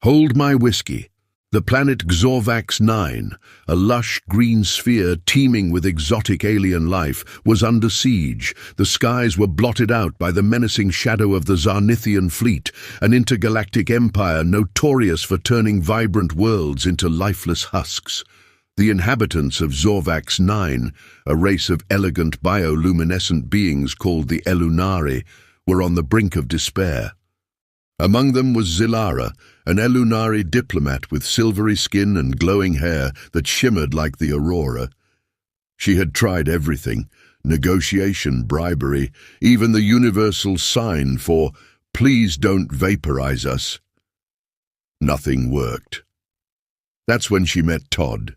Hold my whiskey. The planet Xorvax 9, a lush green sphere teeming with exotic alien life, was under siege. The skies were blotted out by the menacing shadow of the Zarnithian fleet, an intergalactic empire notorious for turning vibrant worlds into lifeless husks. The inhabitants of Xorvax 9, a race of elegant bioluminescent beings called the Elunari, were on the brink of despair. Among them was Zilara, an Elunari diplomat with silvery skin and glowing hair that shimmered like the aurora. She had tried everything: negotiation, bribery, even the universal sign for "Please don't vaporize us." Nothing worked. That's when she met Todd.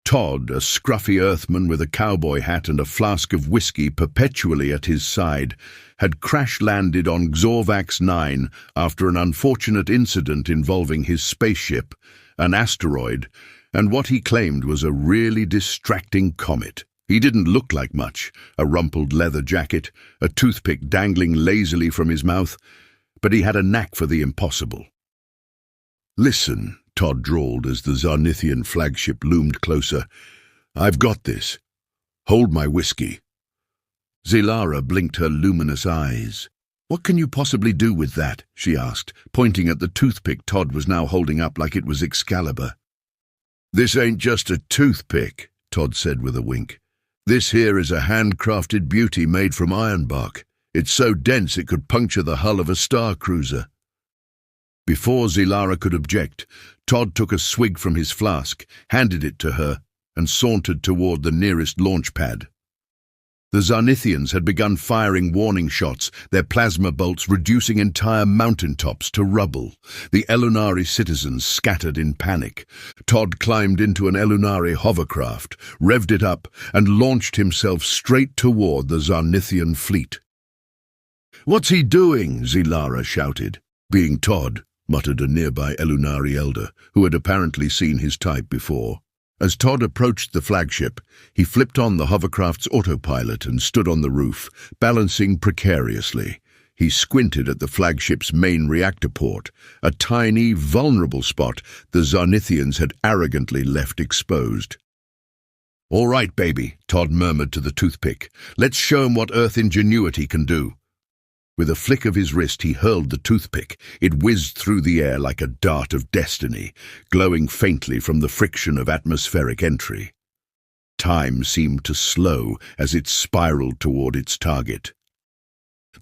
Todd, a scruffy earthman with a cowboy hat and a flask of whiskey perpetually at his side, had crash-landed on Xorvax 9 after an unfortunate incident involving his spaceship, an asteroid, and what he claimed was a really distracting comet. He didn't look like much: a rumpled leather jacket, a toothpick dangling lazily from his mouth, but he had a knack for the impossible. "Listen," Todd drawled as the Zarnithian flagship loomed closer. "I've got this. Hold my whiskey." Zilara blinked her luminous eyes. "What can you possibly do with that?" she asked, pointing at the toothpick Todd was now holding up like it was Excalibur. "This ain't just a toothpick," Todd said with a wink. "This here is a handcrafted beauty made from ironbark. It's so dense it could puncture the hull of a star cruiser." Before Zilara could object, Todd took a swig from his flask, handed it to her, and sauntered toward the nearest launch pad. The Zarnithians had begun firing warning shots, their plasma bolts reducing entire mountaintops to rubble. The Elunari citizens scattered in panic. Todd climbed into an Elunari hovercraft, revved it up, and launched himself straight toward the Zarnithian fleet. "What's he doing?" Zilara shouted. "Being Todd," muttered a nearby Elunari elder, who had apparently seen his type before. As Todd approached the flagship, he flipped on the hovercraft's autopilot and stood on the roof, balancing precariously. He squinted at the flagship's main reactor port, a tiny, vulnerable spot the Zarnithians had arrogantly left exposed. "All right, baby," Todd murmured to the toothpick. "Let's show him what Earth ingenuity can do." With a flick of his wrist, he hurled the toothpick. It whizzed through the air like a dart of destiny, glowing faintly from the friction of atmospheric entry. Time seemed to slow as it spiraled toward its target.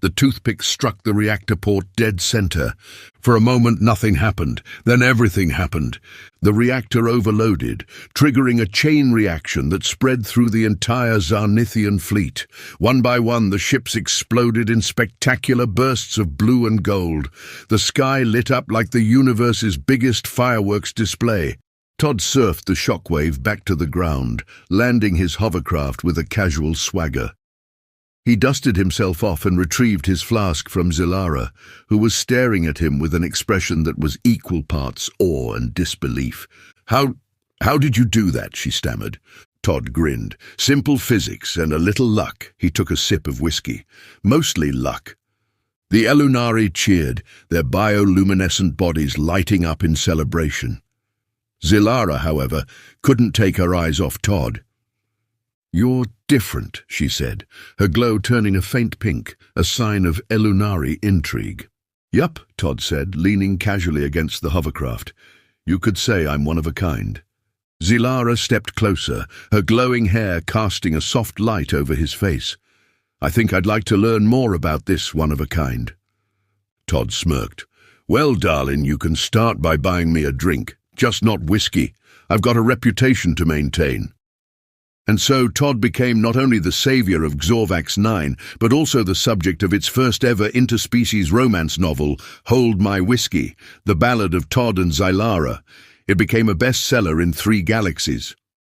The toothpick struck the reactor port dead center. For a moment, nothing happened. Then everything happened. The reactor overloaded, triggering a chain reaction that spread through the entire Zarnithian fleet. One by one, the ships exploded in spectacular bursts of blue and gold. The sky lit up like the universe's biggest fireworks display. Todd surfed the shockwave back to the ground, landing his hovercraft with a casual swagger. He dusted himself off and retrieved his flask from Zilara, who was staring at him with an expression that was equal parts awe and disbelief. How did you do that?" she stammered. Todd grinned. "Simple physics and a little luck." He took a sip of whiskey. "Mostly luck." The Elunari cheered, their bioluminescent bodies lighting up in celebration. Zilara, however, couldn't take her eyes off Todd. "You're different," she said, her glow turning a faint pink, a sign of Elunari intrigue. "Yup," Todd said, leaning casually against the hovercraft. "You could say I'm one of a kind." Zilara stepped closer, her glowing hair casting a soft light over his face. "I think I'd like to learn more about this one of a kind." Todd smirked. "Well, darling, you can start by buying me a drink, just not whiskey. I've got a reputation to maintain." And so Todd became not only the savior of Xorvax 9, but also the subject of its first-ever interspecies romance novel, Hold My Whiskey, the ballad of Todd and Zilara. It became a bestseller in 3 galaxies.